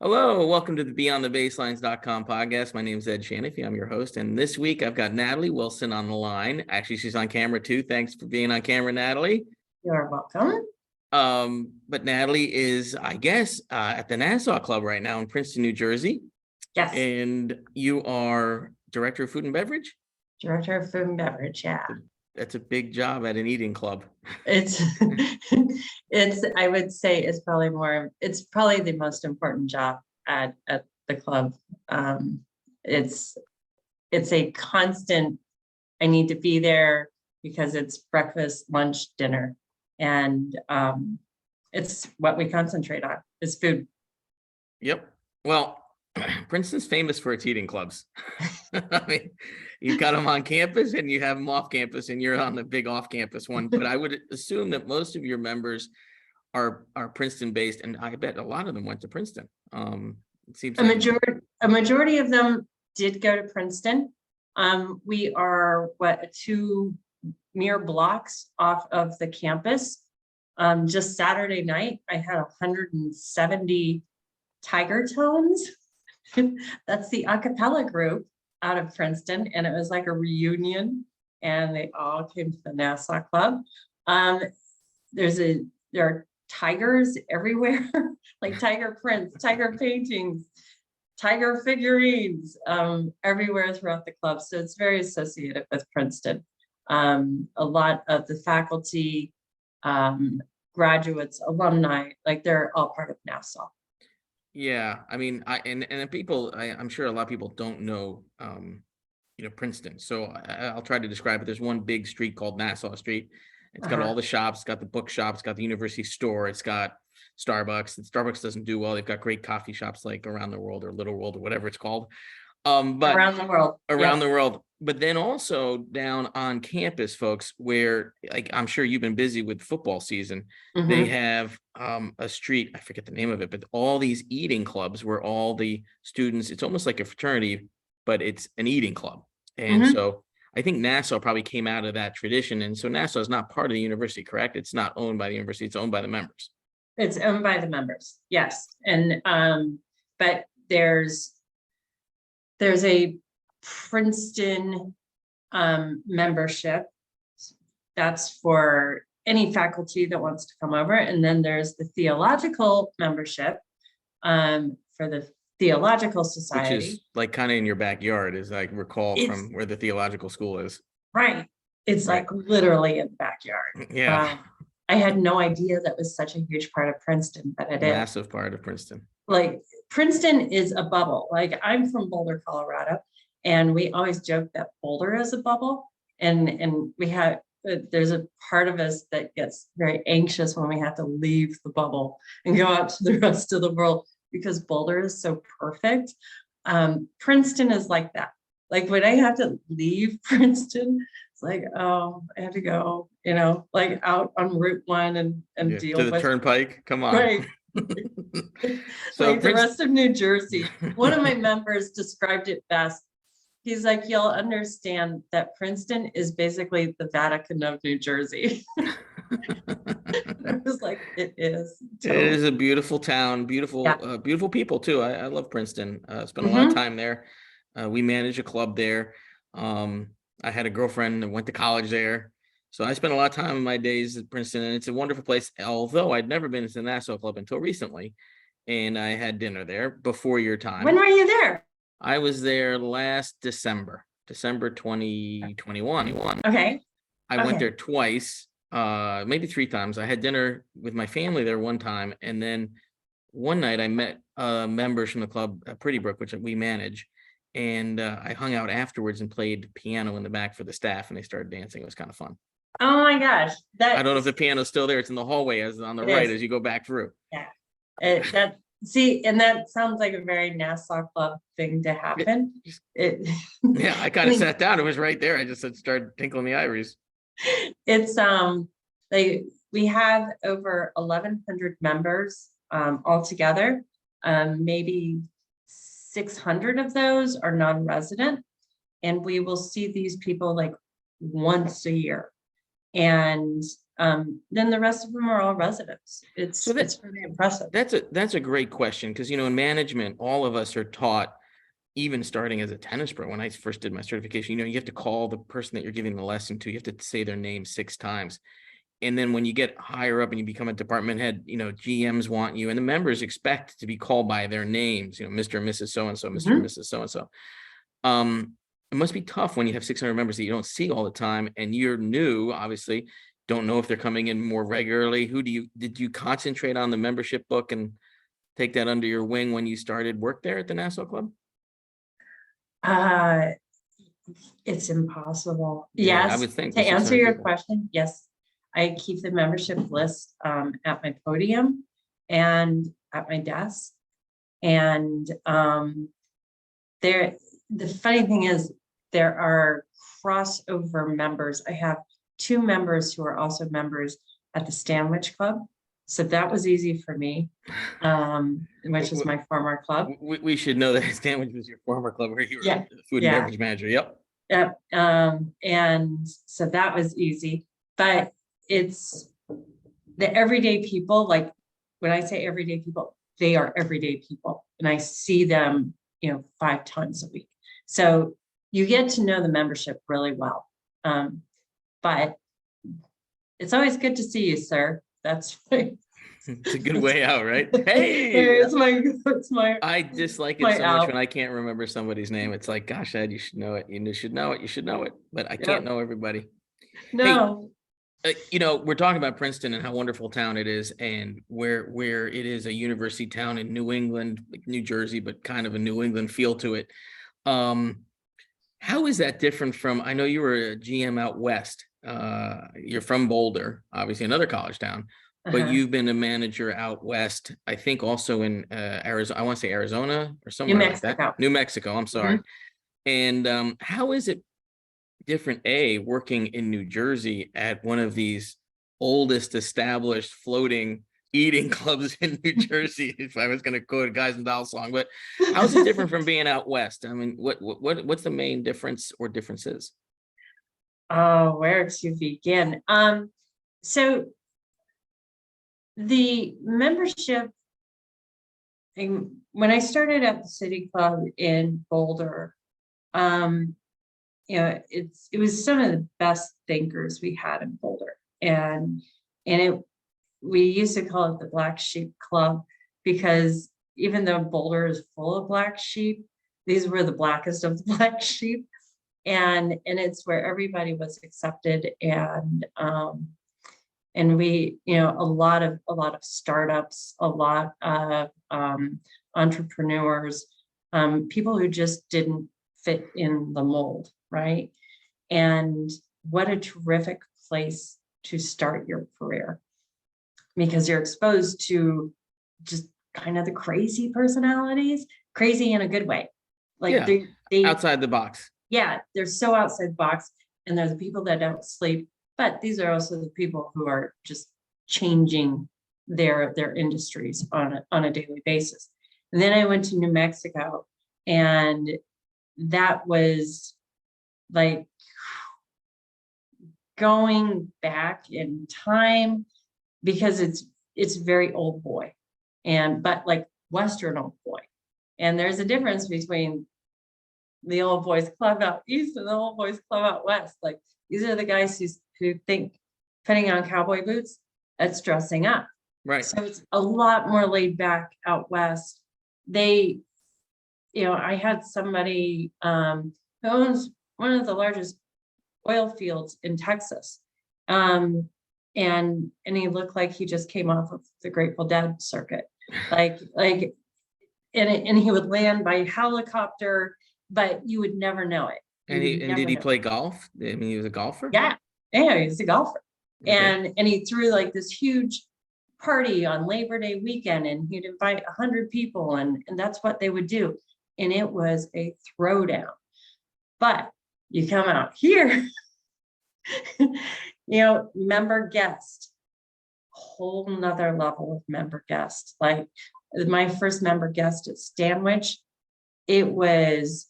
Hello, welcome to the BeyondTheBaselines.com podcast. My name is Ed Shanaphy. I'm your host. And this week I've got Nathalie Wilson on the line. Actually, she's on camera too. Thanks for being on camera, Nathalie. You're welcome. But Nathalie is, I guess, at the Nassau Club right now in Princeton, New Jersey. Yes. And you are Director of Food and Beverage? Director of Food and Beverage, yeah. That's a big job at an eating club. It's, I would say it's probably the most important job at the club. It's a constant, I need to be there because it's breakfast, lunch, dinner. And it's what we concentrate on is food. Yep. Well, Princeton's famous for its eating clubs. I mean, you've got them on campus and you have them off campus, and you're on the big off-campus one. But I would assume that most of your members are Princeton based, and I bet a lot of them went to Princeton. It seems a majority of them did go to Princeton. We are two mere blocks off of the campus. Just Saturday night, I had 170 Tiger Tones. That's the a cappella group out of Princeton, and it was like a reunion, and they all came to the Nassau Club. There are tigers everywhere, like tiger prints, tiger paintings, tiger figurines, everywhere throughout the club. So it's very associated with Princeton. A lot of the faculty, graduates, alumni, like they're all part of Nassau. Yeah, I mean, I'm sure a lot of people don't know, Princeton. So I'll try to describe it. There's one big street called Nassau Street. It's got all the shops. It's got the bookshop. It's got the university store. It's got Starbucks. And Starbucks doesn't do well. They've got great coffee shops like Around the World or Little World or whatever it's called. But around the world. But then also down on campus, folks, where, like, I'm sure you've been busy with football season. They have a street, I forget the name of it, but all these eating clubs where all the students, it's almost like a fraternity, but it's an eating club. And so I think Nassau probably came out of that tradition. And so Nassau is not part of the university, correct? It's not owned by the university, it's owned by the members. It's owned by the members, yes. And but there's a Princeton membership that's for any faculty that wants to come over, and then there's the theological membership for the Theological Society, which is like kind of in your backyard, as I recall, from where the theological school is. Right, it's like literally in the backyard. Yeah. I had no idea that was such a huge part of Princeton, but it is massive part of Princeton. Like Princeton is a bubble. Like I'm from Boulder, Colorado, and we always joke that Boulder is a bubble. And there's a part of us that gets very anxious when we have to leave the bubble and go out to the rest of the world because Boulder is so perfect. Princeton is like that. Like when I have to leave Princeton, it's like, oh, I have to go, like out on Route 1 and deal to the with turnpike. Come on. Right. So like the rest of New Jersey. One of my members described it best. He's like, you'll understand that Princeton is basically the Vatican of New Jersey. I was like, it is. Totally. It is a beautiful town, beautiful people too. I love Princeton. Spent a lot of time there. We manage a club there. I had a girlfriend that went to college there. So I spent a lot of time in my days at Princeton, and it's a wonderful place. Although I'd never been to the Nassau Club until recently, and I had dinner there before your time. When were you there? I was there last December 2021. Okay. I went there twice, maybe 3 times. I had dinner with my family there one time, and then one night I met members from the club at Pretty Brook, which we manage, and I hung out afterwards and played piano in the back for the staff, and they started dancing. It was kind of fun. Oh my gosh. I don't know if the piano's still there. It's in the hallway on the right as you go back through. Yeah. And that sounds like a very Nassau Club thing to happen. Yeah, I kind of sat down. It was right there. I just started tinkling the ivories. It's we have over 1,100 members altogether. Maybe 600 of those are non-resident, and we will see these people like once a year. And then the rest of them are all residents. It's really impressive. That's a great question, because in management, all of us are taught, even starting as a tennis pro. When I first did my certification, you have to call the person that you're giving the lesson to. You have to say their name 6 times. And then when you get higher up and you become a department head, GMs want you, and the members expect to be called by their names, Mr. and Mrs. So-and-so, Mr. and Mrs. So-and-so. It must be tough when you have 600 members that you don't see all the time, and you're new, obviously, don't know if they're coming in more regularly. Did you concentrate on the membership book and take that under your wing when you started work there at the Nassau Club? It's impossible. Yeah, Yes. I would think To answer your people. question, yes. I keep the membership list at my podium and at my desk. And the funny thing is, there are crossover members. I have 2 members who are also members at the Stanwich Club. So that was easy for me, which is my former club. We should know that Stanwich was your former club where you were the food and beverage manager. Yep. Yep. And so that was easy, but it's the everyday people. Like when I say everyday people, they are everyday people, and I see them, 5 times a week. So you get to know the membership really well. But it's always good to see you, sir. That's right. It's a good way out, right? Hey, it's my. I dislike it so much when I can't remember somebody's name. It's like, gosh, Ed, you should know it. You should know it. You should know it. But I can't know everybody. No. Hey, we're talking about Princeton and how wonderful a town it is, and where it is a university town in New England, like New Jersey, but kind of a New England feel to it. How is that different from? I know you were a GM out west. You're from Boulder, obviously another college town. But you've been a manager out west, I think also in Arizona. I want to say Arizona or somewhere like that. New Mexico, I'm sorry. And how is it different, working in New Jersey at one of these oldest established floating eating clubs in New Jersey, if I was going to quote a Guys and Dolls song? But how's it different from being out west? I mean, what's the main difference or differences? Oh, where to begin? So the membership, when I started at the City Club in Boulder, it was some of the best thinkers we had in Boulder, and we used to call it the Black Sheep Club, because even though Boulder is full of black sheep, these were the blackest of the black sheep, and it's where everybody was accepted, and we, a lot of startups, a lot of entrepreneurs, people who just didn't fit in the mold, right? And what a terrific place to start your career, because you're exposed to just kind of the crazy personalities, crazy in a good way. Like they outside the box. Yeah, they're so outside the box, and they're the people that don't sleep. But these are also the people who are just changing their industries on a daily basis. And then I went to New Mexico, and that was like going back in time, because it's very old boy, but like Western old boy. And there's a difference between the old boys club out east and the old boys club out west. Like, these are the guys who think putting on cowboy boots, that's dressing up. Right. So it's a lot more laid back out west. I had somebody who owns one of the largest oil fields in Texas. And he looked like he just came off of the Grateful Dead circuit. And he would land by helicopter, but you would never know it. And did he play golf? I mean, he was a golfer? Yeah, he was a golfer. Okay. And he threw like this huge party on Labor Day weekend, and he'd invite 100 people, and that's what they would do. And it was a throwdown. But you come out here, member guest, whole nother level of member guest. Like my first member guest at Stanwich, it was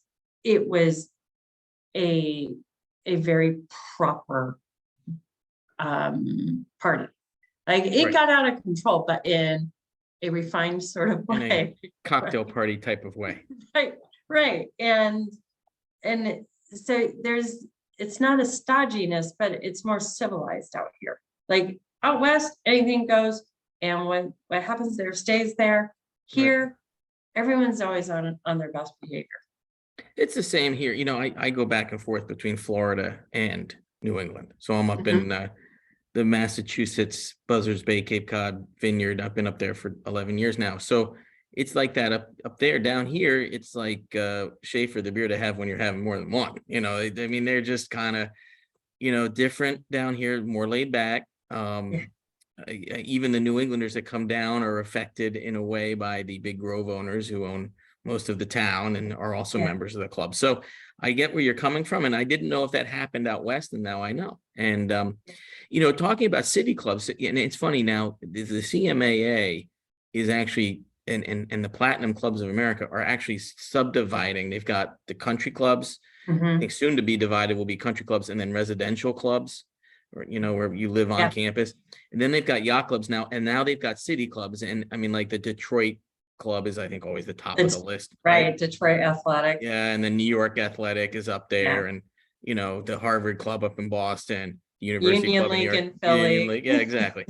a very proper party. Like it Right. got out of control, but in a refined sort of In way. a cocktail party type of way. Right, right. And so it's not a stodginess, but it's more civilized out here. Like out west, anything goes, and what happens there stays there. Here, everyone's always on their best behavior. It's the same here. You know, I go back and forth between Florida and New England. So I'm up in the Massachusetts Buzzards Bay, Cape Cod Vineyard. I've been up there for 11 years now. So it's like that up there. Down here, it's like Schaefer, the beer to have when you're having more than one. You know, I mean, they're just kind of, you know, different down here, more laid back. Even the New Englanders that come down are affected in a way by the big Grove owners who own most of the town and are also members of the club. So I get where you're coming from, and I didn't know if that happened out west, and now I know. And you know, talking about city clubs, and it's funny now, the CMAA is actually and the Platinum Clubs of America are actually subdividing. They've got the country clubs. I think soon to be divided will be country clubs and then residential clubs, or you know, where you live on campus. And then they've got yacht clubs now, and now they've got city clubs. And I mean, like the Detroit Club is, I think, always the top of the list. Right, Detroit Athletic. Yeah, and the New York Athletic is up there, and you know, the Harvard Club up in Boston, the University Union Club in New York, Lake in Philly. yeah, exactly.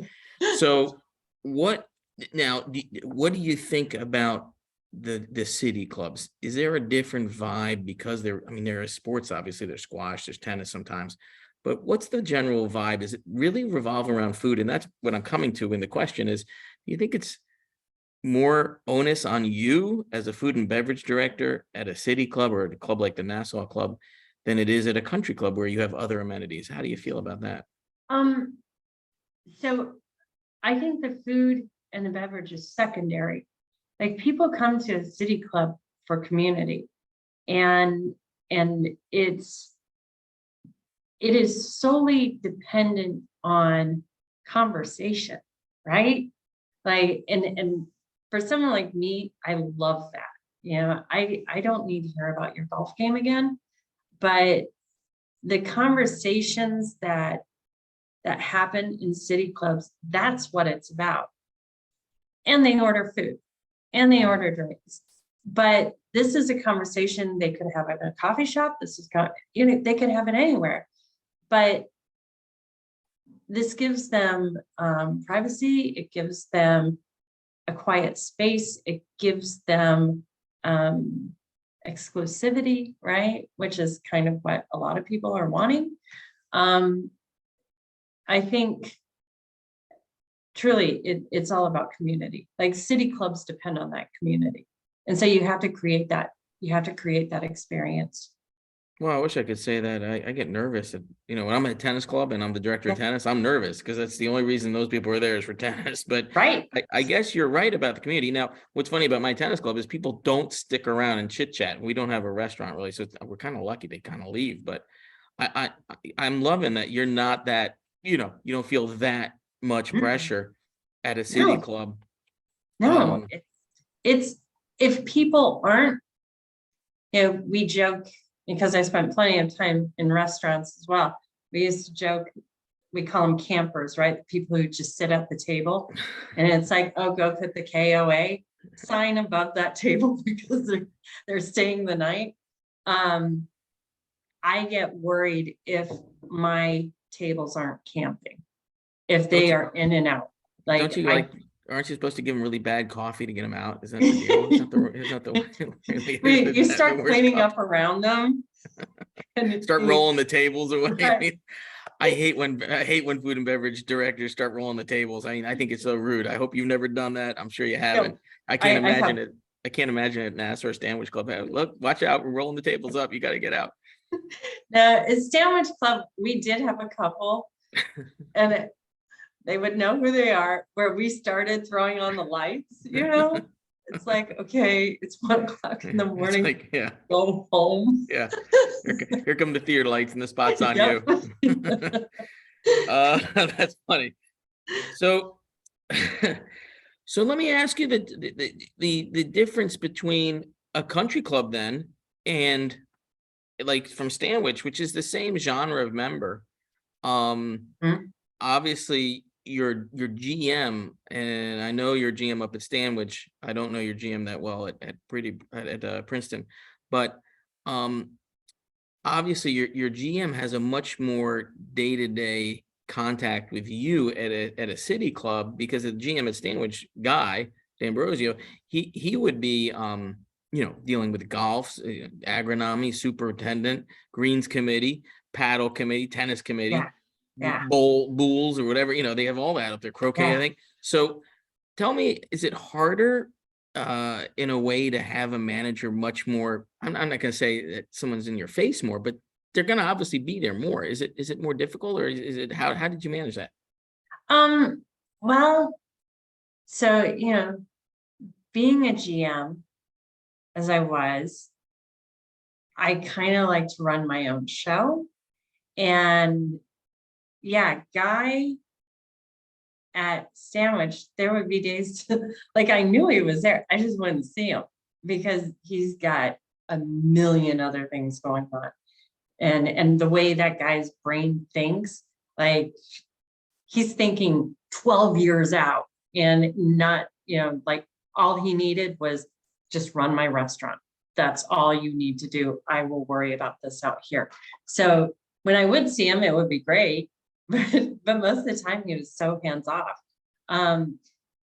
So what do you think about the city clubs? Is there a different vibe because there are sports, obviously there's squash, there's tennis sometimes, but what's the general vibe? Is it really revolve around food? And that's what I'm coming to. And the question is, do you think it's more onus on you as a food and beverage director at a city club or at a club like the Nassau Club than it is at a country club where you have other amenities? How do you feel about that? So I think the food and the beverage is secondary. Like people come to a city club for community, and it is solely dependent on conversation, right? Like, and for someone like me, I love that. You know, I don't need to hear about your golf game again, but the conversations that happen in city clubs, that's what it's about. And they order food and they order drinks. But this is a conversation they could have at a coffee shop. This is, you know, they could have it anywhere. But this gives them privacy. It gives them a quiet space. It gives them exclusivity, right? Which is kind of what a lot of people are wanting. I think truly it's all about community. Like city clubs depend on that community. And so you have to create that. You have to create that experience. Well, I wish I could say that. I get nervous. You know, when I'm at a tennis club and I'm the director of tennis, I'm nervous because that's the only reason those people are there is for tennis. But I guess you're right about the community. Now, what's funny about my tennis club is people don't stick around and chit chat. We don't have a restaurant really, so we're kind of lucky they kind of leave. But I'm loving that you're not that, you know, you don't feel that much pressure at a city club. No, it's if people aren't, you know, we joke because I spent plenty of time in restaurants as well. We used to joke, we call them campers, right? The people who just sit at the table, and it's like, oh, go put the KOA sign above that table because they're staying the night. I get worried if my tables aren't camping, if they are in and out. Like, don't you aren't you supposed to give them really bad coffee to get them out? Is that the deal? You start cleaning up around them and start rolling the tables away. Right. I mean, I hate when food and beverage directors start rolling the tables. I mean, I think it's so rude. I hope you've never done that. I'm sure you haven't. No, I can't imagine it. I can't imagine it. Nassau or Stanwich Club. Look, watch out. We're rolling the tables up. You got to get out. Now, at Stanwich Club, we did have a couple, and they would know who they are, where we started throwing on the lights, you know? It's like, okay, it's 1 o'clock in the morning. Like, yeah. Go home. Yeah. Here come the theater lights and the spot's on you. That's funny. So let me ask you the difference between a country club then and like from Stanwich, which is the same genre of member. obviously your GM, and I know your GM up at Stanwich. I don't know your GM that well at Princeton, but um, obviously your GM has a much more day-to-day contact with you at a city club, because the GM at Stanwich, Guy D'Ambrosio, he would be dealing with golf, agronomy, superintendent, greens committee, paddle committee, tennis committee, Yeah. bowls or whatever, they have all that up there, croquet, I Yeah. think. So tell me, is it harder in a way to have a manager much more, I'm not going to say that someone's in your face more, but they're going to obviously be there more. Is it more difficult, or is it, how did you manage that? Well, so, being a GM as I was, I kind of like to run my own show. And yeah, Guy at Stanwich, there would be days like I knew he was there. I just wouldn't see him because he's got a million other things going on. And the way that guy's brain thinks, like he's thinking 12 years out, and not, like all he needed was just run my restaurant. That's all you need to do. I will worry about this out here. So when I would see him, it would be great. But most of the time he was so hands off.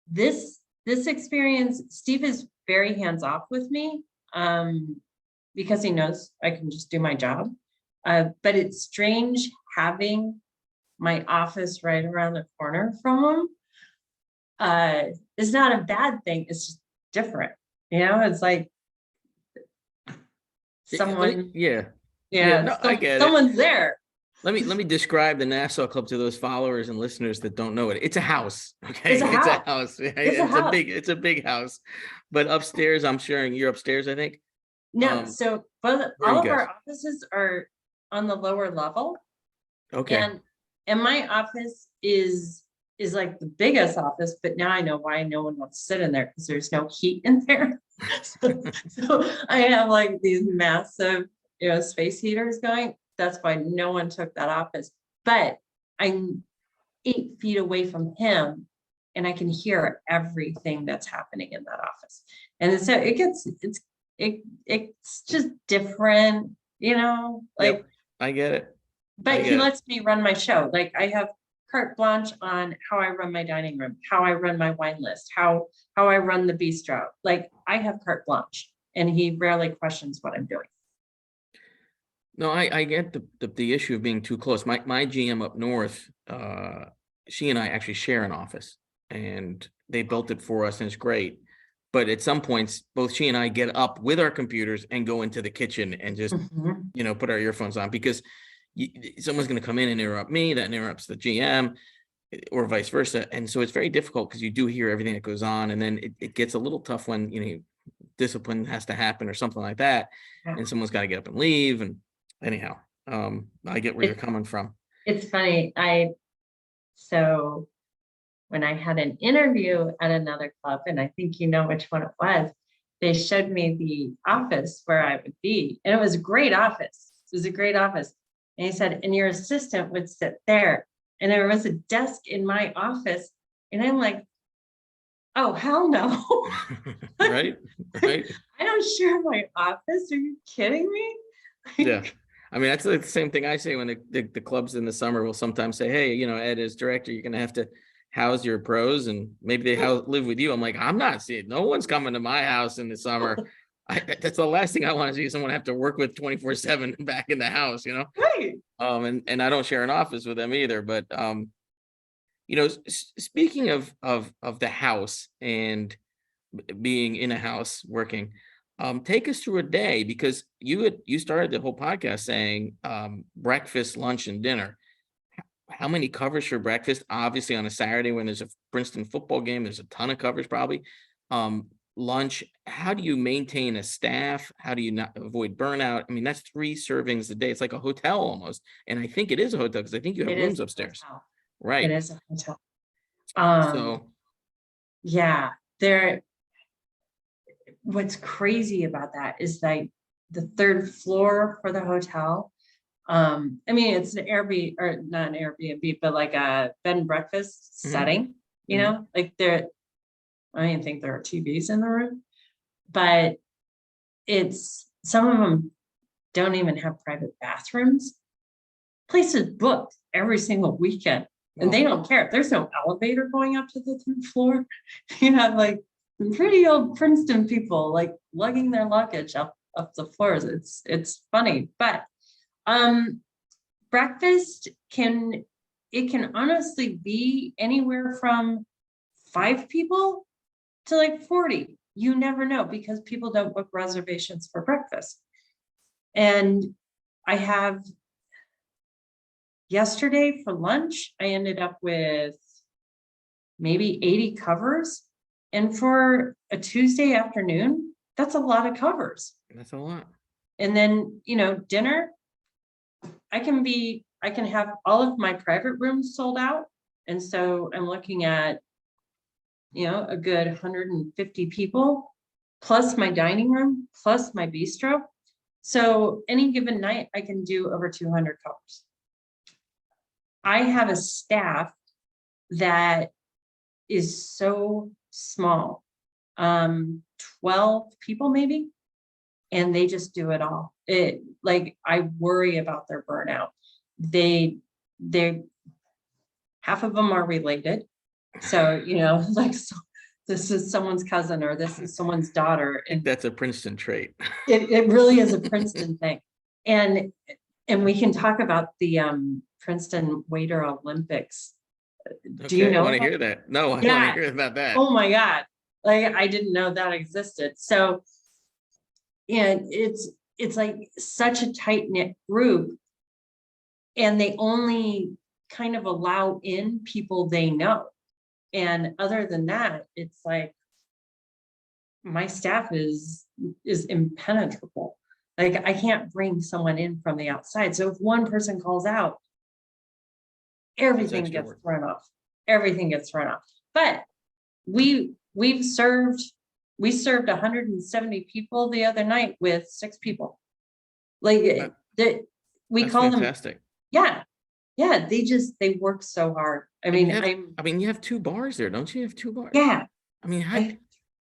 This experience, Steve is very hands off with me, because he knows I can just do my job. But it's strange having my office right around the corner from him. It's not a bad thing. It's just different. It's like someone. Yeah. No, I get someone's there. Let me describe the Nassau Club to those followers and listeners that don't know it. It's a house. Okay. It's a house. It's a big house. But upstairs, I'm sure you're upstairs, I think. No, so all of our offices are on the lower level. Okay. And my office is like the biggest office, but now I know why no one wants to sit in there, because there's no heat in there. so I have like these massive, space heaters going. That's why no one took that office. But I'm 8 feet away from him, and I can hear everything that's happening in that office. And so it's just different, like. Yep, I get it. But he lets me run my show. Like I have carte blanche on how I run my dining room, how I run my wine list, how I run the bistro. Like I have carte blanche, and he rarely questions what I'm doing. No, I get the issue of being too close. My GM up north, she and I actually share an office, and they built it for us, and it's great. But at some points, both she and I get up with our computers and go into the kitchen and just, put our earphones on, because someone's going to come in and interrupt me, that interrupts the GM, or vice versa. And so it's very difficult, because you do hear everything that goes on, and then it gets a little tough when, discipline has to happen or something like that. Yeah. And someone's got to get up and leave. And anyhow, I get where you're coming from. It's funny. So when I had an interview at another club, and I think you know which one it was, they showed me the office where I would be. And it was a great office. It was a great office. And he said, and your assistant would sit there. And there was a desk in my office. And I'm like, oh, hell no. Right. I don't share my office. Are you kidding me? Yeah. I mean, that's the same thing I say when the clubs in the summer will sometimes say, hey, Ed, as director, you're going to have to house your pros, and maybe they live with you. I'm like, I'm not seeing, no one's coming to my house in the summer. That's the last thing I want to see, someone have to work with 24/7 back in the house, Right. And I don't share an office with them either. But speaking of the house and being in a house working, take us through a day, because you started the whole podcast saying breakfast, lunch, and dinner. How many covers for breakfast? Obviously on a Saturday when there's a Princeton football game, there's a ton of covers probably. Lunch, how do you maintain a staff? How do you not avoid burnout? I mean, that's 3 servings a day. It's like a hotel almost. And I think it is a hotel, because I think you have rooms upstairs. Right. It is a hotel. So yeah, what's crazy about that is like the 3rd floor for the hotel I mean, it's an Airbnb, or not an Airbnb, but like a bed and breakfast setting, you know, like I don't even think there are TVs in the room, but some of them don't even have private bathrooms. Places booked every single weekend, and they don't care. There's no elevator going up to the 10th floor. You have like pretty old Princeton people like lugging their luggage up the floors. It's funny, but breakfast can honestly be anywhere from 5 people to like 40. You never know, because people don't book reservations for breakfast. And I have yesterday for lunch, I ended up with maybe 80 covers. And for a Tuesday afternoon, that's a lot of covers. That's a lot. And then, you know, dinner, I can have all of my private rooms sold out. And so I'm looking at, you know, a good 150 people, plus my dining room, plus my bistro. So any given night, I can do over 200 covers. I have a staff that is so small, 12 people maybe, and they just do it all. Like, I worry about their burnout. They half of them are related. So, you know, like, so this is someone's cousin, or this is someone's daughter. And that's a Princeton trait. It really is a Princeton thing. And we can talk about the Princeton Waiter Olympics. Do you know? I want to hear that. No, I want to hear about that. Oh my God. Like, I didn't know that existed. So, and it's like such a tight-knit group, and they only kind of allow in people they know. And other than that, it's like my staff is impenetrable. Like, I can't bring someone in from the outside. So if one person calls out, everything gets thrown off. Everything gets thrown off. But we served 170 people the other night with 6 people. Like, we call them fantastic. Yeah. They work so hard. I mean, you have 2 bars there, don't you? You have 2 bars. Yeah. I mean,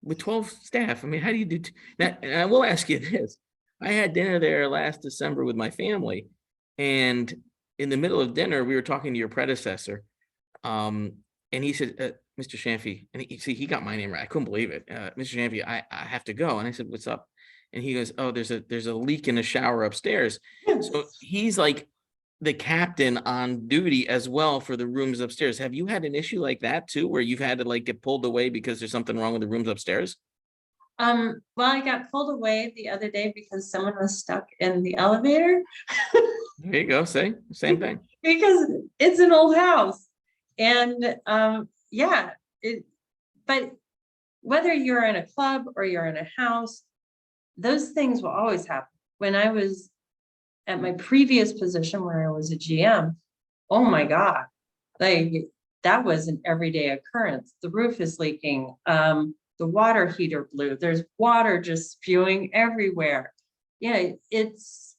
with 12 staff, I mean, how do you do that? And I will ask you this. I had dinner there last December with my family, and in the middle of dinner, we were talking to your predecessor. And he said, Mr. Shanaphy, and he got my name right. I couldn't believe it. Mr. Shanaphy, I have to go. And I said, what's up? And he goes, oh, there's a leak in the shower upstairs. So he's like the captain on duty as well for the rooms upstairs. Have you had an issue like that too, where you've had to like get pulled away because there's something wrong with the rooms upstairs? Well, I got pulled away the other day because someone was stuck in the elevator. There you go. Same thing. Because it's an old house. And but whether you're in a club or you're in a house, those things will always happen. When I was at my previous position where I was a GM, oh my God, like, that was an everyday occurrence. The roof is leaking. The water heater blew. There's water just spewing everywhere. Yeah, it's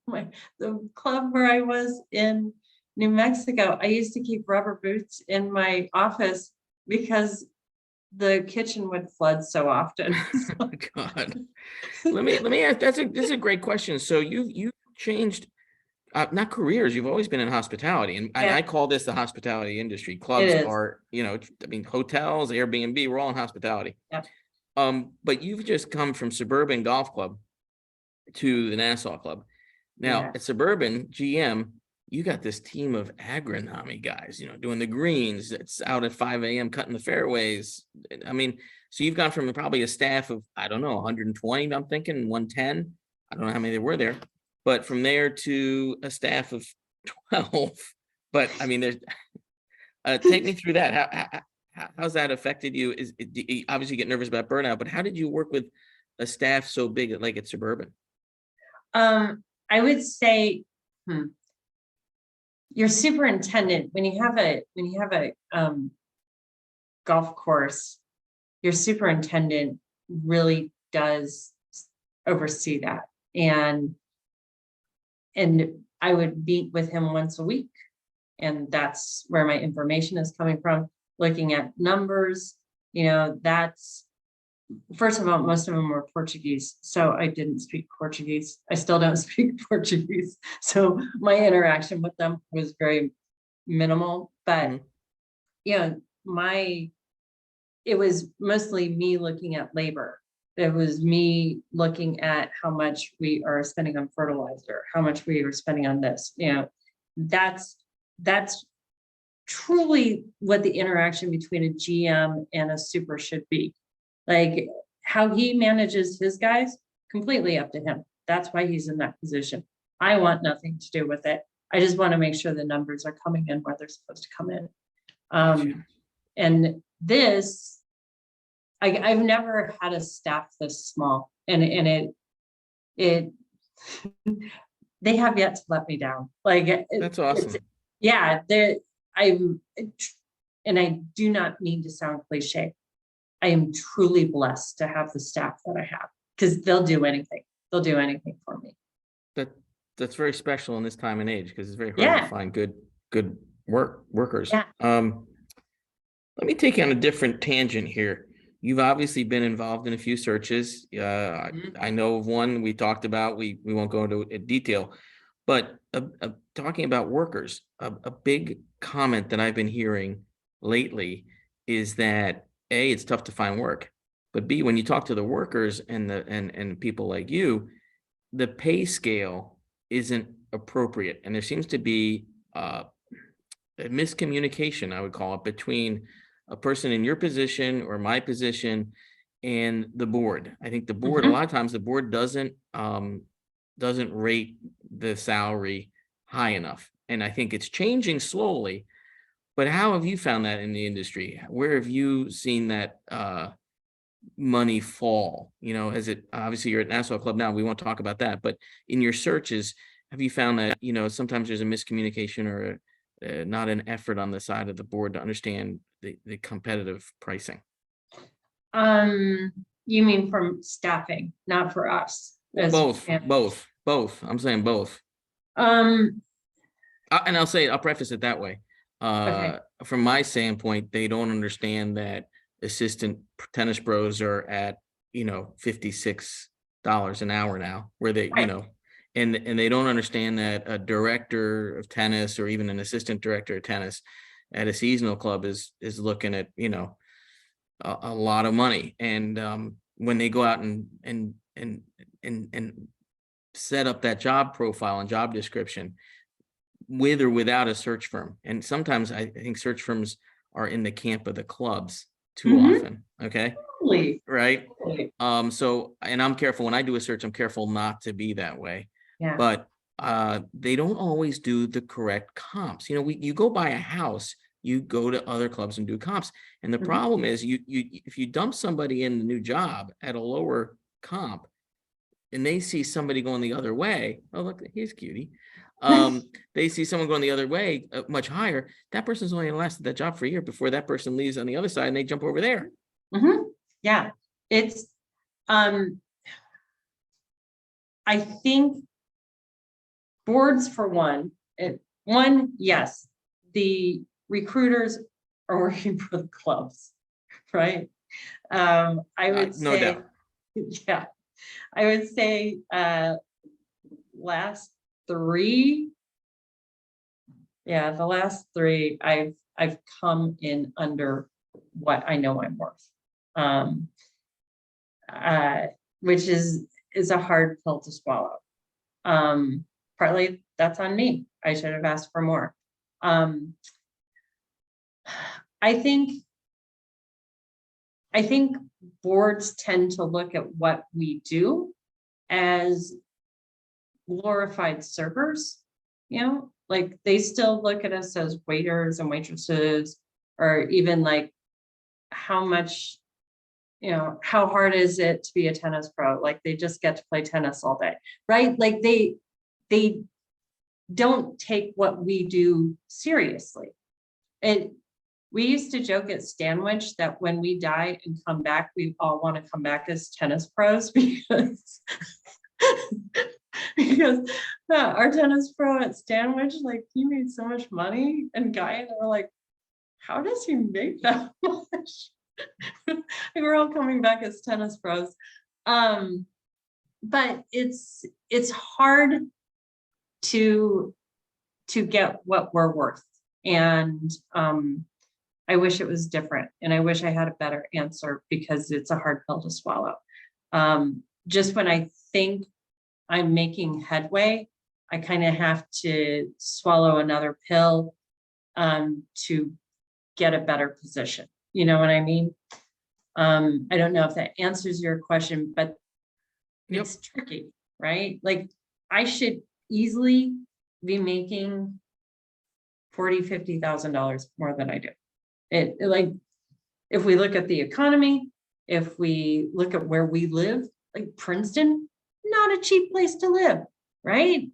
the club where I was in New Mexico. I used to keep rubber boots in my office because the kitchen would flood so often. Oh God. Let me ask, this is a great question. So you changed not careers, you've always been in hospitality, and I call this the hospitality industry. Clubs are, you know, I mean, hotels, Airbnb, we're all in hospitality. Yeah. But you've just come from Suburban Golf Club to the Nassau Club. Now at Suburban GM, you got this team of agronomy guys, you know, doing the greens. It's out at 5 a.m. cutting the fairways. I mean, so you've gone from probably a staff of, I don't know, 120, I'm thinking 110. I don't know how many there were there, but from there to a staff of 12. But I mean, there's take me through that. How's that affected you? You obviously get nervous about burnout, but how did you work with a staff so big like at Suburban? I would say, your superintendent, when you have a golf course, your superintendent really does oversee that. And and I would meet with him once a week. And that's where my information is coming from, looking at numbers, that's, first of all, most of them were Portuguese. So I didn't speak Portuguese. I still don't speak Portuguese. So my interaction with them was very minimal, but it was mostly me looking at labor. It was me looking at how much we are spending on fertilizer, how much we are spending on this. That's truly what the interaction between a GM and a super should be. Like, how he manages his guys, completely up to him. That's why he's in that position. I want nothing to do with it. I just want to make sure the numbers are coming in where they're supposed to come in. And this, I've never had a staff this small, and it they have yet to let me down. Like, that's awesome. And I do not mean to sound cliche. I am truly blessed to have the staff that I have, because they'll do anything. They'll do anything for me. That's very special in this time and age, because it's very hard to find good workers. Let me take you on a different tangent here. You've obviously been involved in a few searches. I know of one we talked about. We won't go into detail, but talking about workers, a big comment that I've been hearing lately is that A, it's tough to find work, but B, when you talk to the workers and people like you, the pay scale isn't appropriate, and there seems to be a miscommunication, I would call it, between a person in your position or my position and the board. I think the board, a lot of times the board doesn't rate the salary high enough. And I think it's changing slowly, but how have you found that in the industry? Where have you seen that money fall? Has it, obviously you're at Nassau Club now, we won't talk about that, but in your searches, have you found that, sometimes there's a miscommunication or not an effort on the side of the board to understand the competitive pricing? You mean from staffing, not for us? Both. I'm saying both. Um, And I'll preface it that way. Okay. From my standpoint, they don't understand that assistant tennis pros are at, $56 an hour now, where they, Right. And they don't understand that a director of tennis or even an assistant director of tennis at a seasonal club is looking at, a lot of money. And when they go out and set up that job profile and job description with or without a search firm, and sometimes I think search firms are in the camp of the clubs too often. Okay. Totally. Right. Totally. So, and I'm careful when I do a search, I'm careful not to be that way. Yeah. But they don't always do the correct comps. You go buy a house, you go to other clubs and do comps. And the problem is you if you dump somebody in the new job at a lower comp and they see somebody going the other way, oh, look, here's cutie. They see someone going the other way, much higher. That person's only lasted that job for a year before that person leaves on the other side and they jump over there. Yeah, it's, I think boards, for one, yes, the recruiters are working for the clubs, right? I would No say, doubt. yeah, I would say last three, the last three, I've come in under what I know I'm worth, which is a hard pill to swallow. Partly that's on me. I should have asked for more. I think boards tend to look at what we do as glorified servers, like they still look at us as waiters and waitresses, or even like how much, how hard is it to be a tennis pro? Like they just get to play tennis all day, right? Like they don't take what we do seriously. We used to joke at Stanwich that when we die and come back, we all want to come back as tennis pros, because because our tennis pro at Stanwich, like he made so much money, and Guy and I were like, how does he make that much? We're all coming back as tennis pros. But it's hard to get what we're worth. And I wish it was different, and I wish I had a better answer, because it's a hard pill to swallow. Just when I think I'm making headway, I kind of have to swallow another pill to get a better position. You know what I mean? I don't know if that answers your question, but it's tricky, right? Like I should easily be making $40,000, $50,000 more than I do. It like, if we look at the economy, if we look at where we live, like Princeton, not a cheap place to live, right?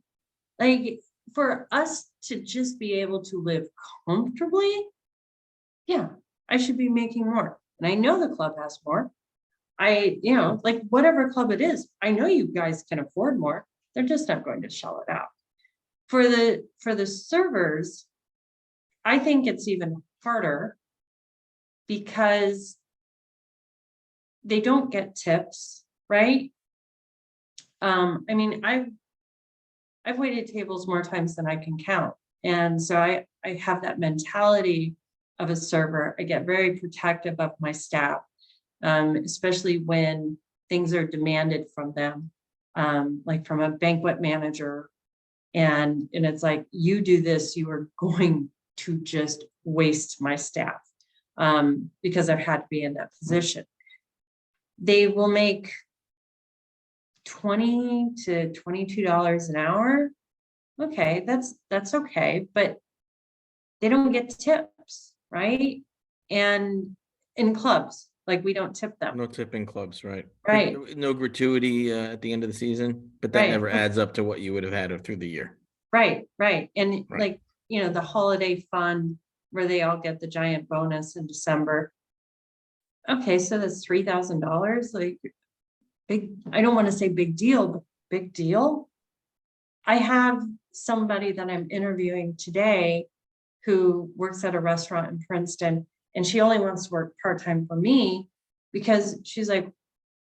Like for us to just be able to live comfortably, yeah, I should be making more. And I know the club has more. Like whatever club it is, I know you guys can afford more. They're just not going to shell it out. For the servers, I think it's even harder because they don't get tips, right? I mean, I've waited tables more times than I can count. And so I have that mentality of a server. I get very protective of my staff, especially when things are demanded from them, like from a banquet manager. And it's like, you do this, you are going to just waste my staff, because I've had to be in that position. They will make $20 to $22 an hour. Okay, that's okay, but they don't get tips, right? And in clubs, like we don't tip them. No tipping clubs, right? Right. No gratuity at the end of the season, but that Right. never adds up to what you would have had through the year. Right. And Right. like, the holiday fund where they all get the giant bonus in December. Okay, so that's $3,000. Like big, I don't want to say big deal, but big deal. I have somebody that I'm interviewing today who works at a restaurant in Princeton, and she only wants to work part-time for me because she's like,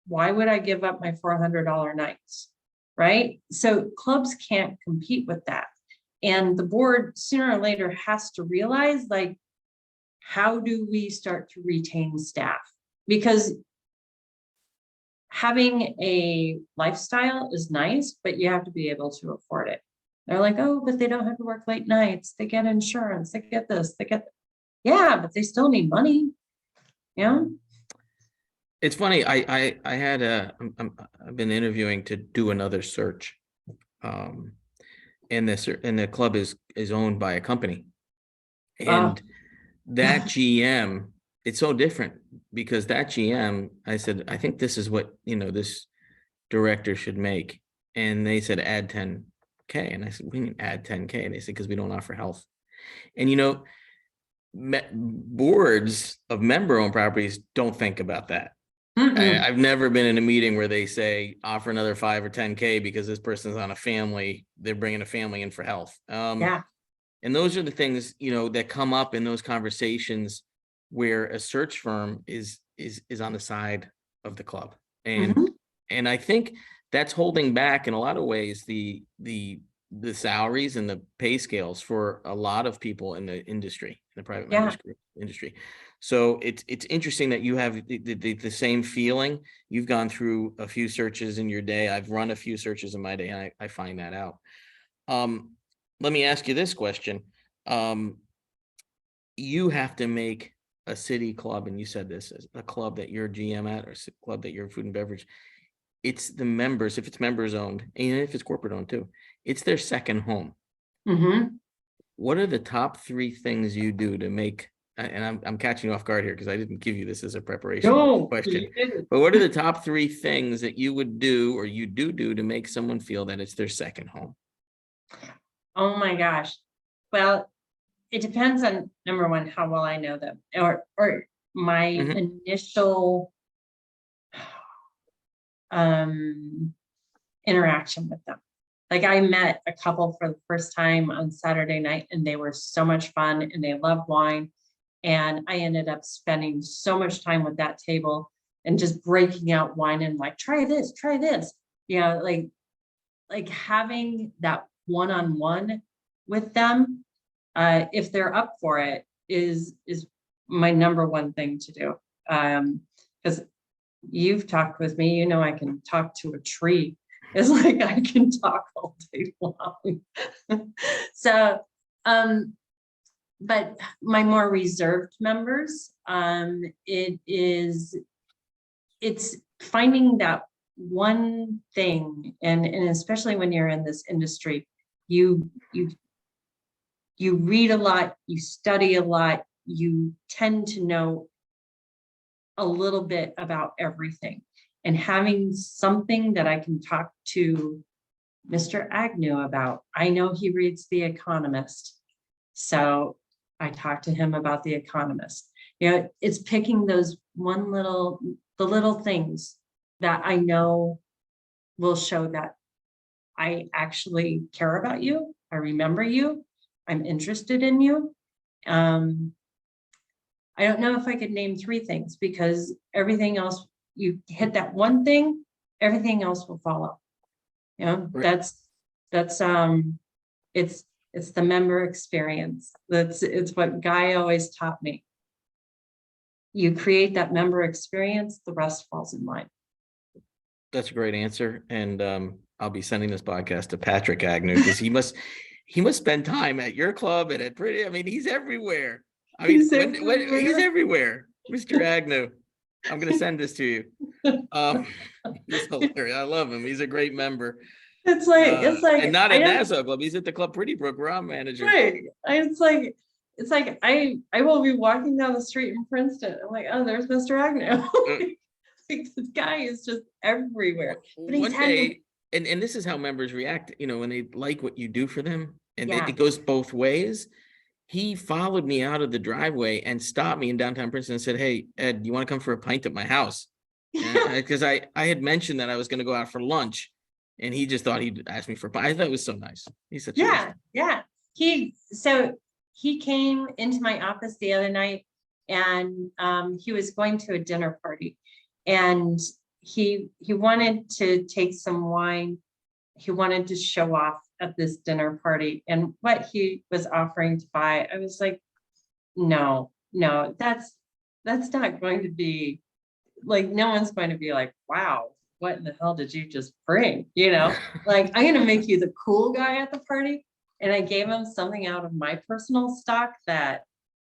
why would I give up my $400 nights? Right? So clubs can't compete with that. And the board sooner or later has to realize, like, how do we start to retain staff? Because having a lifestyle is nice, but you have to be able to afford it. They're like, oh, but they don't have to work late nights. They get insurance. They get this, they get, yeah, but they still need money. Yeah. It's funny. I've been interviewing to do another search. And the club is owned by a company. And that GM, it's so different because that GM, I said, I think this is what, this director should make. And they said, add 10K. And I said, we need to add 10K. And they said, because we don't offer health. And, boards of member-owned properties don't think about that. I've never been in a meeting where they say offer another 5 or 10K because this person's on a family. They're bringing a family in for health. Yeah. And those are the things, that come up in those conversations where a search firm is on the side of the club. And I think that's holding back in a lot of ways the salaries and the pay scales for a lot of people in the industry, in the private members group industry. So it's interesting that you have the same feeling. You've gone through a few searches in your day. I've run a few searches in my day, and I find that out. Let me ask you this question. You have to make a city club, and you said this, as a club that you're GM at, or a club that you're food and beverage. It's the members, if it's members owned, and if it's corporate owned too, it's their second home. What are the top 3 things you do to make, and I'm catching you off guard here because I didn't give you this as a preparation question, but what are the top 3 things that you would do, or you do to make someone feel that it's their second home? Oh my gosh. Well, it depends on, number one, how well I know them, or my initial interaction with them. like I met a couple for the first time on Saturday night, and they were so much fun and they love wine. And I ended up spending so much time with that table and just breaking out wine and like, try this, try this. Like having that one-on-one with them, if they're up for it, is my number one thing to do. Because you've talked with me, you know, I can talk to a tree. It's like I can talk all day long. So, but my more reserved members, it's finding that one thing, and especially when you're in this industry, you read a lot, you study a lot, you tend to know a little bit about everything, and having something that I can talk to Mr. Agnew about. I know he reads The Economist, so I talk to him about The Economist. You know, it's picking those the little things that I know will show that I actually care about you, I remember you, I'm interested in you. I don't know if I could name 3 things, because everything else, you hit that one thing, everything else will follow. You know, Right. that's it's the member experience. It's what Guy always taught me. You create that member experience, the rest falls in line. That's a great answer. And I'll be sending this podcast to Patrick Agnew, because he must spend time at your club and at Pretty. I mean, he's everywhere. I mean, when he's everywhere, Mr. Agnew. I'm going to send this to you. He's hilarious. I love him. He's a great member. It's like, and not at Nassau Club. He's at the Club Pretty Brook, where I'm manager. Right. It's like I will be walking down the street in Princeton. I'm like, oh, there's Mr. Agnew. Like, this guy is just everywhere. But he's One day, and this is how members react, you know, when they like what you do for them, and it goes both ways. He followed me out of the driveway and stopped me in downtown Princeton and said, "Hey, Ed, you want to come for a pint at my house?" Because I had mentioned that I was going to go out for lunch, and he just thought he'd ask me for a pint. I thought it was so nice. He's such a He came into my office the other night, and he was going to a dinner party, and he wanted to take some wine. He wanted to show off at this dinner party, and what he was offering to buy, I was like, no, that's not going to be like, no one's going to be like, wow, what in the hell did you just bring? You know, like, I'm going to make you the cool guy at the party. And I gave him something out of my personal stock that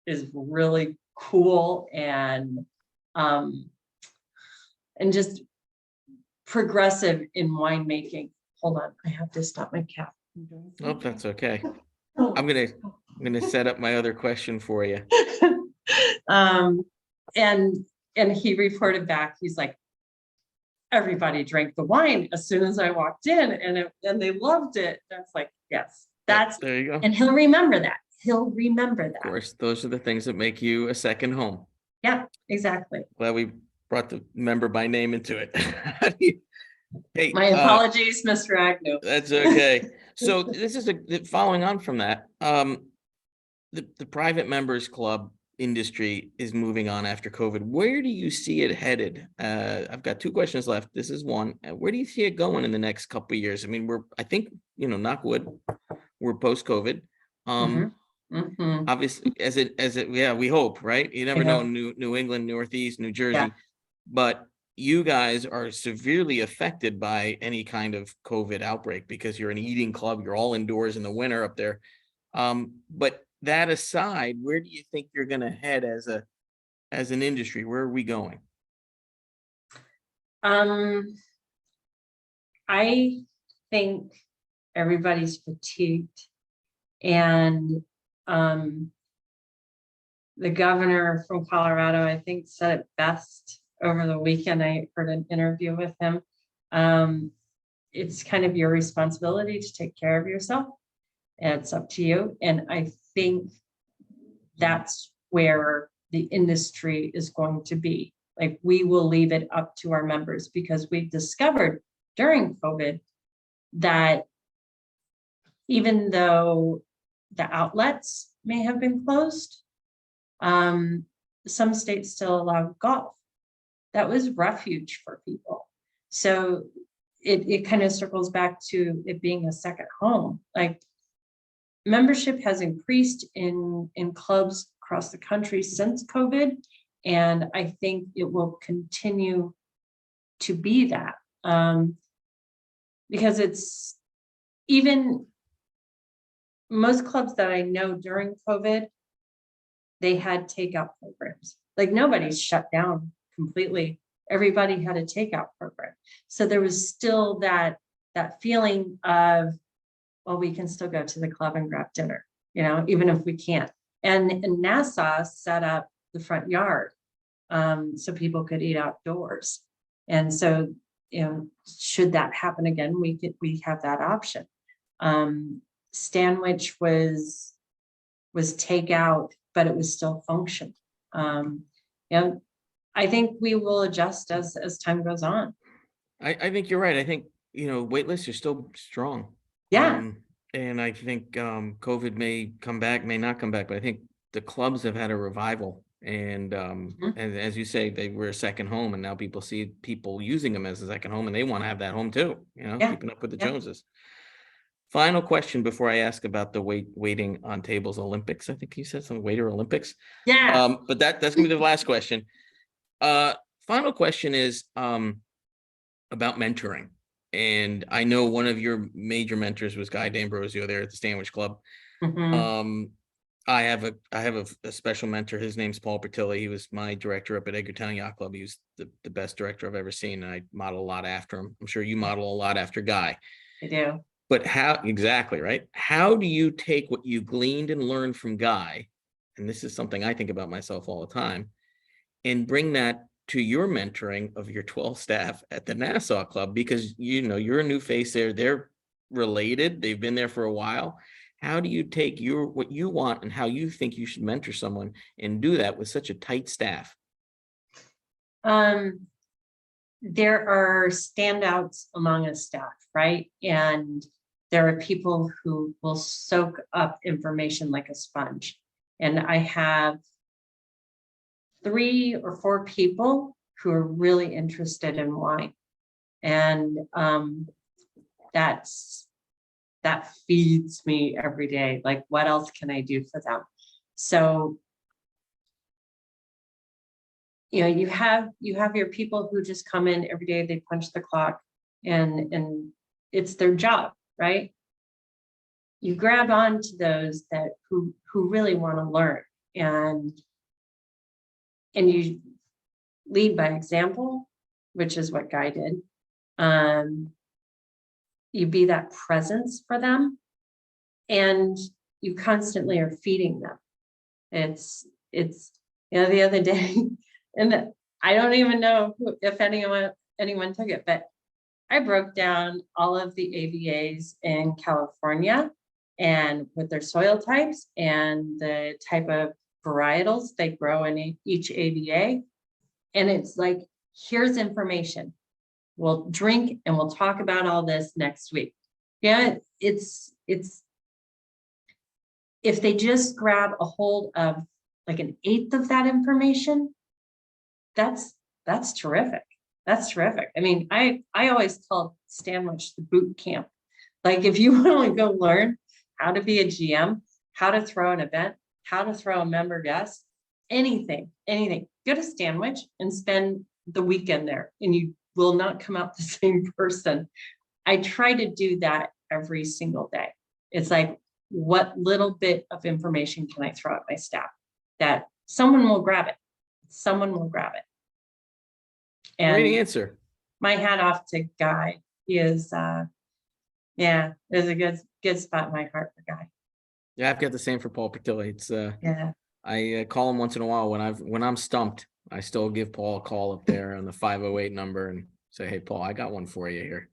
is really cool and just progressive in winemaking. Hold on, I have to stop my cat. Oh, that's okay. I'm gonna set up my other question for you. And he reported back, he's like, everybody drank the wine as soon as I walked in, and they loved it. That's like, yes, there you go. And he'll remember that. Of course, those are the things that make you a second home. Yeah, exactly. Glad we brought the member by name into it. Hey, my apologies, Mr. Agnew. That's okay. So this is following on from that. The private members club industry is moving on after COVID. Where do you see it headed? I've got 2 questions left. This is one. Where do you see it going in the next couple of years? I mean, I think, you know, knock wood, we're post-COVID. Obviously, as it, yeah, we hope, right? You never know, New England, Northeast, New Jersey, but you guys are severely affected by any kind of COVID outbreak because you're an eating club. You're all indoors in the winter up there. But that aside, where do you think you're going to head as an industry? Where are we going? I think everybody's fatigued, and the governor from Colorado, I think, said it best over the weekend. I heard an interview with him. It's kind of your responsibility to take care of yourself, and it's up to you. And I think that's where the industry is going to be. Like, we will leave it up to our members, because we discovered during COVID that even though the outlets may have been closed, some states still allow golf. That was refuge for people. So it kind of circles back to it being a second home. Like, membership has increased in clubs across the country since COVID, and I think it will continue to be that, because it's even most clubs that I know during COVID, they had takeout programs. Like, nobody's shut down completely. Everybody had a takeout program. So there was still that feeling of, well, we can still go to the club and grab dinner, even if we can't. And Nassau set up the front yard, so people could eat outdoors. And so, should that happen again, we have that option. Stanwich was takeout, but it was still function. I think we will adjust as time goes on. I think you're right. I think, wait lists are still strong. Yeah. And I think COVID may come back, may not come back, but I think the clubs have had a revival. And and as you say, they were a second home, and now people see people using them as a second home, and they want to have that home too, keeping up with the Joneses. Final question before I ask about the waiting on tables Olympics. I think you said some waiter Olympics. Yeah. But that's gonna be the last question. Final question is about mentoring. And I know one of your major mentors was Guy D'Ambrosio there at the Stanwich Club. I have a special mentor. His name's Paul Bertilli. He was my director up at Edgartown Yacht Club. He was the best director I've ever seen, and I model a lot after him. I'm sure you model a lot after Guy. I do. But how exactly, right? How do you take what you gleaned and learned from Guy, and this is something I think about myself all the time, and bring that to your mentoring of your 12 staff at the Nassau Club? Because you're a new face there. They're related. They've been there for a while. How do you take what you want and how you think you should mentor someone and do that with such a tight staff? There are standouts among a staff, right? And there are people who will soak up information like a sponge. And I have 3 or 4 people who are really interested in wine. And that feeds me every day. Like, what else can I do for them? So, you have your people who just come in every day, they punch the clock, and it's their job, right? You grab on to those that who really want to learn, and you lead by example, which is what Guy did. You be that presence for them, and you constantly are feeding them. It's the other day, and I don't even know if anyone took it, but I broke down all of the AVAs in California and with their soil types and the type of varietals they grow in each AVA. And it's like, here's information. We'll drink and we'll talk about all this next week. Yeah, it's if they just grab a hold of like an 1/8 of that information, that's terrific. That's terrific. I mean, I always call Stanwich the boot camp. Like, if you want to go learn how to be a GM, how to throw an event, how to throw a member guest, anything, go to Stanwich and spend the weekend there, and you will not come out the same person. I try to do that every single day. It's like, what little bit of information can I throw at my staff that someone will grab it? Someone will grab it. And great answer. My hat off to Guy. He is, there's a good spot in my heart for Guy. Yeah, I've got the same for Paul Bertilli. It's I call him once in a while when I'm stumped. I still give Paul a call up there on the 508 number and say, "Hey, Paul, I got one for you here."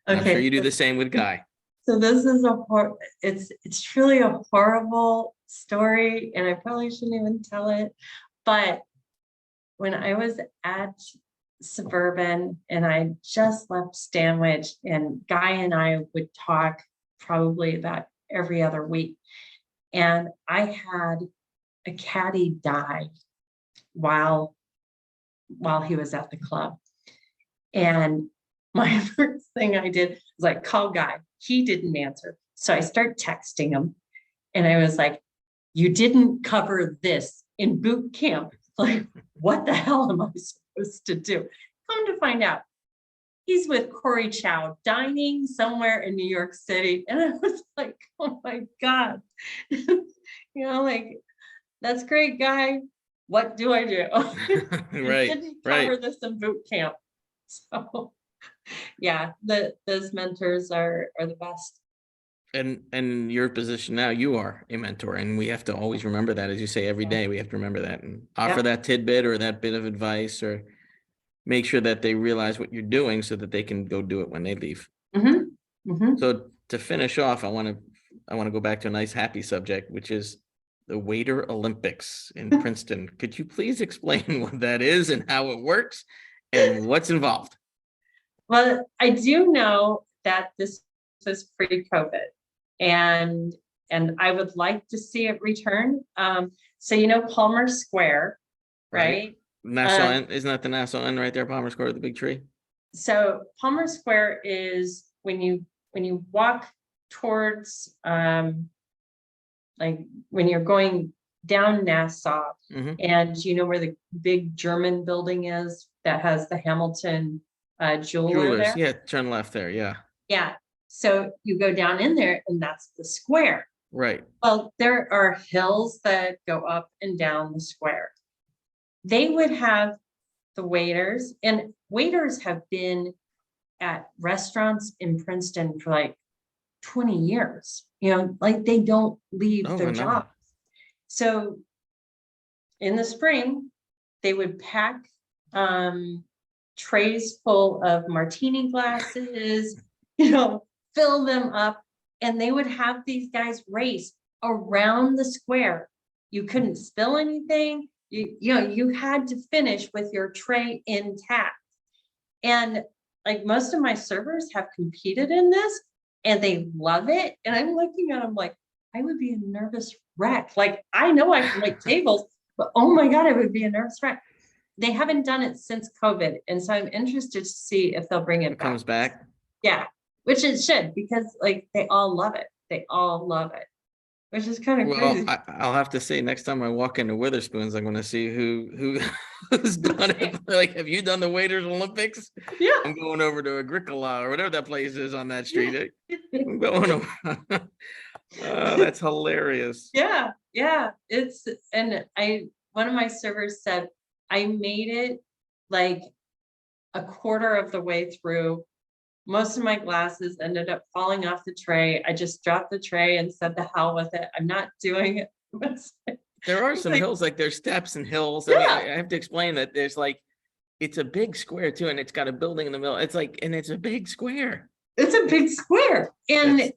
And I'm sure you do the same with Guy. So this is it's truly a horrible story, and I probably shouldn't even tell it. But when I was at Suburban and I just left Stanwich, and Guy and I would talk probably about every other week. And I had a caddy die while he was at the club. And my first thing I did was like, call Guy. He didn't answer. So I start texting him and I was like, you didn't cover this in boot camp. Like, what the hell am I supposed to do? Come to find out, he's with Corey Chow dining somewhere in New York City. And I was like, oh my God, like, that's great, Guy. What do I do? Right. Didn't cover this in boot camp. So yeah, those mentors are the best. And your position now, you are a mentor, and we have to always remember that. As you say, every day we have to remember that and offer that tidbit or that bit of advice, or make sure that they realize what you're doing so that they can go do it when they leave. So to finish off, I want to go back to a nice happy subject, which is the Waiter Olympics in Princeton. Could you please explain what that is and how it works and what's involved? Well, I do know that this was pre-COVID, and I would like to see it return. So Palmer Square, right? Nassau, isn't that the Nassau Inn right there, Palmer Square with the big tree? So Palmer Square is when you walk towards like when you're going down Nassau, and where the big German building is that has the Hamilton jeweler there? Yeah, turn left there. Yeah. So you go down in there and that's the square. Right. Well, there are hills that go up and down the square. They would have the waiters, and waiters have been at restaurants in Princeton for like 20 years, like they don't leave their jobs. So in the spring, they would pack trays full of martini glasses, fill them up, and they would have these guys race around the square. You couldn't spill anything. You had to finish with your tray intact. And like most of my servers have competed in this and they love it. And I'm looking at them like, I would be a nervous wreck. Like, I know I can wait tables, but oh my God, I would be a nervous wreck. They haven't done it since COVID. And so I'm interested to see if they'll bring it back. Comes back. Yeah, which it should, because like they all love it. They all love it, which is kind of crazy. I'll have to say, next time I walk into Witherspoon's, I'm going to see who's done it. Like, have you done the Waiters Olympics? Yeah. I'm going over to Agricola or whatever that place is on that street. I'm going over. That's hilarious. Yeah. One of my servers said, I made it like a quarter of the way through. Most of my glasses ended up falling off the tray. I just dropped the tray and said, the hell with it. I'm not doing it. There are some hills, like there's steps and hills. Yeah. I mean, I have to explain that there's it's a big square too, and it's got a building in the middle. And it's a big square. It's a big square. And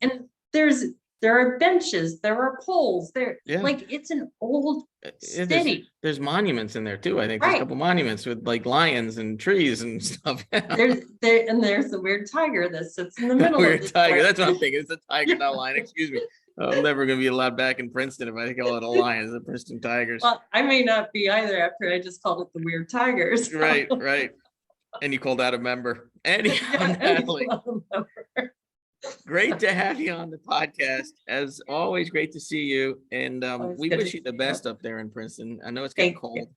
there are benches, there are poles there. Yeah. Like, it's an old city. There's monuments in there too. I think there's a couple monuments with like lions and trees and stuff. There's a weird tiger that sits in the middle. Weird tiger. That's what I'm thinking. It's a tiger, not a lion. Excuse me. I'm never going to be allowed back in Princeton if I call it a lion. The Princeton Tigers. Well, I may not be either after I just called it the Weird Tigers. So. Right. And you called out a member. Anyhow, Natalie. Great to have you on the podcast. As always, great to see you. And we wish you the best up there in Princeton. I know it's getting cold.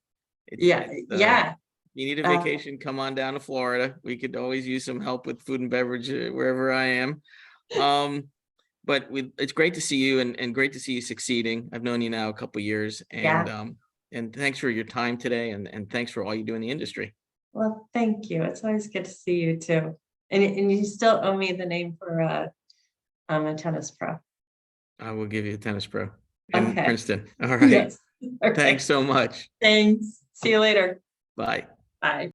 Yeah. You need a vacation, come on down to Florida. We could always use some help with food and beverage wherever I am. But it's great to see you and great to see you succeeding. I've known you now a couple of years, and thanks for your time today, and thanks for all you do in the industry. Well, thank you. It's always good to see you too. And you still owe me the name for a tennis pro. I will give you a tennis pro in Princeton. All right. Yes. Okay. Thanks so much. Thanks. See you later. Bye. Bye.